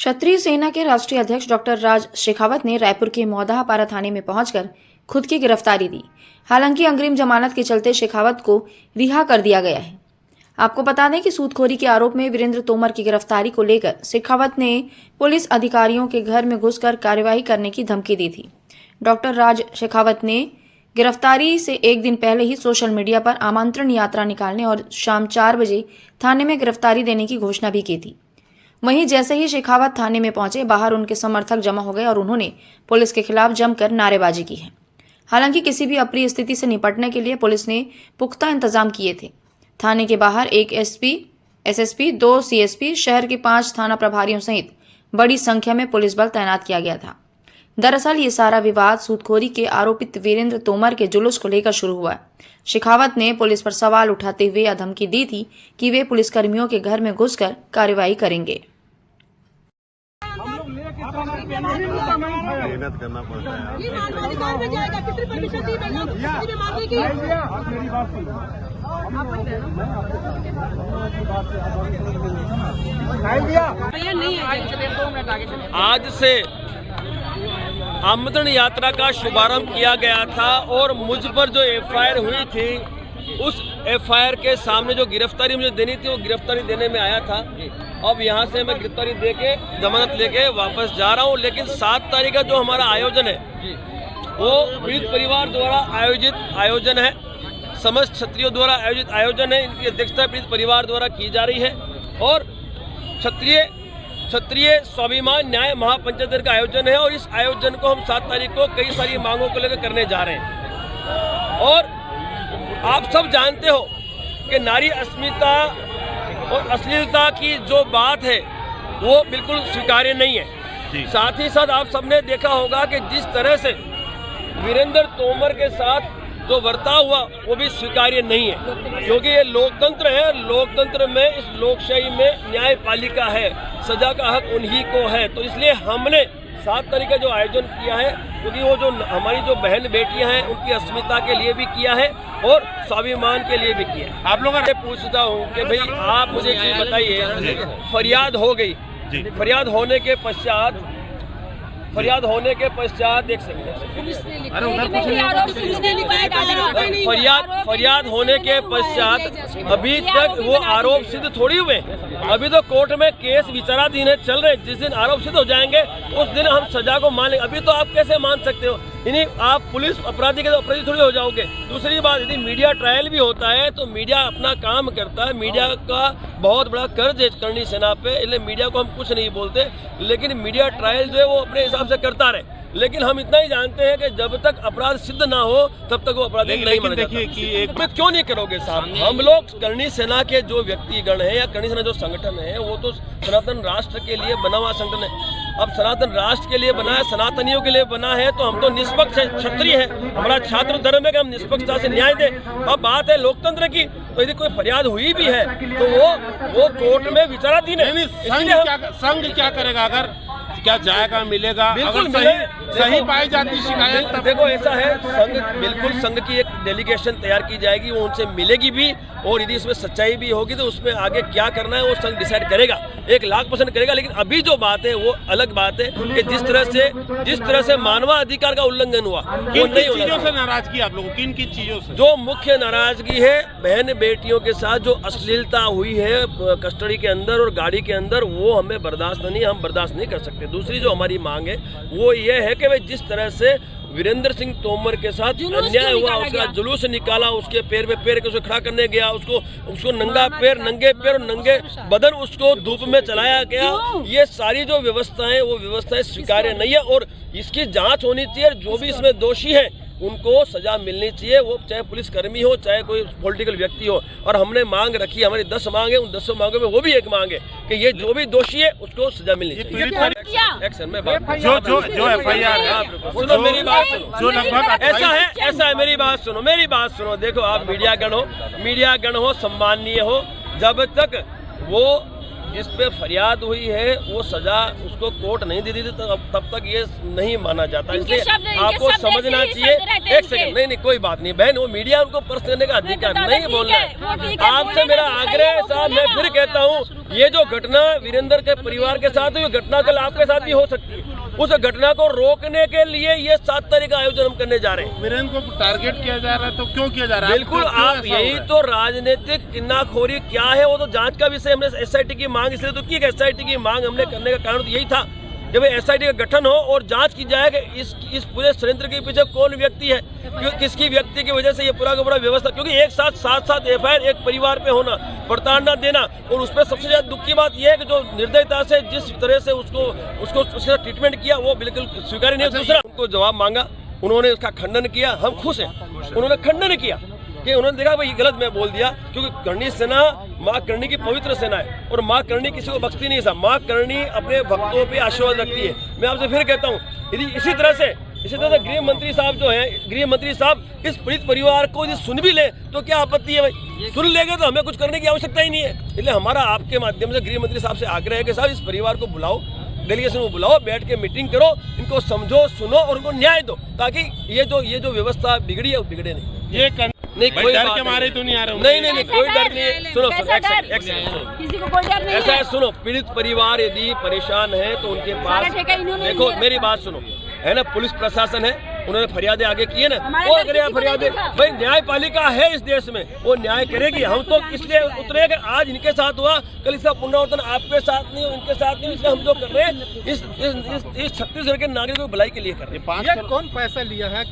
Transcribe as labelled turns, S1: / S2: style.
S1: क्षत्रिय सेना के राष्ट्रीय अध्यक्ष डॉक्टर राज शेखावत ने रायपुर के मौदापारा थाने में पहुंचकर खुद की गिरफ्तारी दी। हालांकि अग्रिम जमानत के चलते शेखावत को रिहा कर दिया गया है। आपको बता दें कि सूदखोरी के आरोप में वीरेंद्र तोमर की गिरफ्तारी को लेकर शेखावत ने पुलिस अधिकारियों के घर में घुसकर कार्यवाही करने की धमकी दी थी। डॉक्टर राज शेखावत ने गिरफ्तारी से एक दिन पहले ही सोशल मीडिया पर आमंत्रण यात्रा निकालने और शाम 4 बजे थाने में गिरफ्तारी देने की घोषणा भी की थी। वहीं जैसे ही शेखावत थाने में पहुंचे, बाहर उनके समर्थक जमा हो गए और उन्होंने पुलिस के खिलाफ जमकर नारेबाजी की है। हालांकि किसी भी अप्रिय स्थिति से निपटने के लिए पुलिस ने पुख्ता इंतजाम किए थे। थाने के बाहर एक एसएसपी, 2 सीएसपी, शहर के 5 थाना प्रभारियों सहित बड़ी संख्या में पुलिस बल तैनात किया गया था। दरअसल ये सारा विवाद सूदखोरी के आरोपित वीरेंद्र तोमर के जुलूस को लेकर शुरू हुआ। शेखावत ने पुलिस पर सवाल उठाते हुए यह धमकी दी थी कि वे पुलिसकर्मियों के घर में घुसकर कार्रवाई करेंगे।
S2: मेहनत करना पड़ता है। ये मानवाधिकार में जाएगा, किसी पर भी क्षति मारने की।
S3: आज से आमंत्रण यात्रा का शुभारंभ किया गया था और मुझ पर जो एफआईआर हुई थी, उस एफआईआर के सामने जो गिरफ्तारी मुझे देनी थी, वो गिरफ्तारी देने में आया था। अब यहाँ से मैं गिरफ्तारी देके जमानत लेके वापस जा रहा हूँ। लेकिन 7 तारीख का जो हमारा आयोजन है, वो पीड़ित परिवार द्वारा आयोजित आयोजन है, समस्त क्षत्रियों द्वारा आयोजित आयोजन है। इनकी अध्यक्षता पीड़ित परिवार द्वारा की जा रही है और क्षत्रिय स्वाभिमान न्याय महापंचायत का आयोजन है। और इस आयोजन को हम 7 तारीख को कई सारी मांगों को लेकर करने जा रहे हैं। और आप सब जानते हो कि नारी अस्मिता और अश्लीलता की जो बात है, वो बिल्कुल स्वीकार्य नहीं है। साथ ही साथ आप सबने देखा होगा कि जिस तरह से वीरेंद्र तोमर के साथ जो बर्ताव हुआ, वो भी स्वीकार्य नहीं है, क्योंकि ये लोकतंत्र है। लोकतंत्र में, इस लोकशाही में न्यायपालिका है, सजा का हक उन्हीं को है। तो इसलिए हमने 7 तारीख का जो आयोजन किया है, क्योंकि वो जो हमारी जो बहन बेटियां हैं, उनकी अस्मिता के लिए भी किया है और स्वाभिमान के लिए भी किया है। आप लोगों से पूछता हूँ कि भाई आप मुझे एक चीज बताइए, फरियाद हो गई, फरियाद होने के पश्चात एक फरियाद होने के पश्चात अभी तक वो आरोप सिद्ध थोड़ी हुए। अभी तो कोर्ट में केस विचाराधीन है, चल रहे। जिस दिन आरोप सिद्ध हो जाएंगे, उस दिन हम सजा को मान लेंगे। अभी तो आप कैसे मान सकते हो? यानी आप पुलिस अपराधी के तो अपराधी थोड़ी हो जाओगे। दूसरी बात, यदि मीडिया ट्रायल भी होता है तो मीडिया अपना काम करता है। मीडिया का बहुत बड़ा कर्ज है करनी सेना पे, इसलिए मीडिया को हम कुछ नहीं बोलते। लेकिन मीडिया ट्रायल जो है वो अपने हिसाब से करता रहे। लेकिन हम इतना ही जानते हैं कि जब तक अपराध सिद्ध ना हो, तब तक वो अपराधी नहीं माना जाता। कि क्यों नहीं करोगे साहब? हम लोग करनी सेना के जो व्यक्तिगण हैं या करनी सेना जो संगठन है, वो तो सनातन राष्ट्र के लिए बना हुआ संगठन है। अब सनातन राष्ट्र के लिए बना है, सनातनियों के लिए बना है, तो हम तो निष्पक्ष है, क्षत्रिय है। हमारा छात्र धर्म है कि हम निष्पक्षता से न्याय दें। अब बात है लोकतंत्र की, तो यदि कोई फरियाद हुई भी है तो वो कोर्ट में विचाराधीन है।
S2: संघ क्या करेगा? अगर क्या जाएगा, मिलेगा?
S3: बिल्कुल
S2: सही पाई जाती शिकायत,
S3: देखो ऐसा है, संघ की एक डेलीगेशन तैयार की जाएगी, वो उनसे मिलेगी भी। और यदि इसमें सच्चाई भी होगी तो उसमें आगे क्या करना है वो संघ डिसाइड करेगा, 1,00,000% करेगा। लेकिन अभी जो बात है वो अलग बात है कि जिस तरह से मानवाधिकार का उल्लंघन हुआ, वो नहीं होना।
S2: चीजों से नाराजगी आप लोगों, किन चीजों से?
S3: जो मुख्य नाराजगी है, बहन बेटियों के साथ जो अश्लीलता हुई है कस्टडी के अंदर और गाड़ी के अंदर, वो हमें बर्दाश्त नहीं, हम बर्दाश्त नहीं कर सकते। दूसरी जो हमारी मांग है वो ये है कि जिस तरह से वीरेंद्र सिंह तोमर के साथ अन्याय हुआ, उसका जुलूस निकाला, उसके पैर में पैर के उसे खड़ा करने गया, उसको नंगे पैर और नंगे बदन उसको धूप में चलाया गया, ये सारी जो व्यवस्थाएं, वो व्यवस्थाएं स्वीकार्य नहीं है। और इसकी जांच होनी चाहिए। जो भी इसमें दोषी है उनको सजा मिलनी चाहिए, वो चाहे पुलिसकर्मी हो, चाहे कोई पॉलिटिकल व्यक्ति हो। और हमने मांग रखी है, हमारी 10 मांग है, उन 10 मांगों में वो भी एक मांग है कि ये जो भी दोषी है उसको सजा मिलनी चाहिए। एक्शन में
S2: जो एफआईआर है,
S3: सुनो मेरी बात सुनो,
S2: जो लगभग
S3: ऐसा है, मेरी बात सुनो। देखो आप मीडिया गण हो, सम्माननीय हो। जब तक वो जिस पे फरियाद हुई है वो सजा उसको कोर्ट नहीं दे दी थी, तब तक ये नहीं माना जाता। इसलिए आपको समझना चाहिए। एक सेकंड, नहीं कोई बात नहीं बहन, वो मीडिया उनको प्रश्न करने का अधिकार नहीं बोलना है। आपसे मेरा आग्रह साहब, मैं फिर कहता हूँ, ये जो घटना वीरेंद्र के परिवार के साथ हुई, ये घटना कल आपके साथ भी हो सकती है। उस घटना को रोकने के लिए ये 7 तारीख का आयोजन हम करने जा रहे हैं।
S4: वीरेंद्र को टारगेट किया जा रहा है, तो क्यों किया जा रहा है?
S3: बिल्कुल, आप यही तो राजनीतिक किन्नाखोरी क्या है वो तो जांच का विषय। हमने SIT की मांग इसलिए तो की कि SIT की मांग हमने करने का कारण तो यही था, जब SIT का गठन हो और जांच की जाए कि इस पूरे षड्यंत्र के पीछे कौन व्यक्ति है, किसकी व्यक्ति की वजह से ये पूरा का पूरा व्यवस्था। क्योंकि एक साथ 7 FIR एक परिवार पे होना, प्रताड़ना देना, और उसमें सबसे ज्यादा दुख की बात यह है कि जो निर्दयता से जिस तरह से उसका ट्रीटमेंट किया वो बिल्कुल स्वीकार्य नहीं। दूसरा, उनको जवाब मांगा, उन्होंने उसका खंडन किया, हम खुश हैं। उन्होंने खंडन किया कि उन्होंने देखा भाई गलत मैं बोल दिया, क्योंकि करणी सेना माँ करणी की पवित्र सेना है और माँ करणी किसी को बख्शती नहीं। साहब, माँ करणी अपने भक्तों पे आशीर्वाद रखती है। मैं आपसे फिर कहता हूँ, यदि इसी तरह से गृह मंत्री साहब जो है, गृह मंत्री साहब इस पीड़ित परिवार को यदि सुन भी ले तो क्या आपत्ति है भाई? सुन लेंगे तो हमें कुछ करने की आवश्यकता ही नहीं है। इसलिए हमारा आपके माध्यम से गृह मंत्री साहब से आग्रह है कि साहब इस परिवार को बुलाओ, डेलीगेशन को बुलाओ, बैठ के मीटिंग करो, इनको समझो, सुनो और उनको न्याय दो, ताकि ये जो व्यवस्था बिगड़ी है वो बिगड़े नहीं।
S4: ये
S3: नहीं, कोई
S4: डर
S3: बात
S4: के मारे तो नहीं आ रहे?
S3: नहीं, कोई डर नहीं है। सुनो,
S2: किसी को कोई डर नहीं
S3: ऐसा
S2: है।
S3: है, सुनो, पीड़ित परिवार यदि परेशान है तो उनके पास देखो, मेरी बात सुनो, है ना, पुलिस प्रशासन है, उन्होंने फरियादें आगे की है ना, और अगर यहाँ फरियादें, भाई न्यायपालिका है इस देश में, वो न्याय करेगी। हम तो इसलिए उतरे कि आज इनके साथ हुआ, कल इसका पुनरावर्तन आपके साथ नहीं हो, इनके साथ नहीं, इसलिए हम जो कर रहे हैं इस छत्तीसगढ़ के नागरिकों की भलाई के लिए कर रहे हैं।
S4: कौन पैसा लिया है?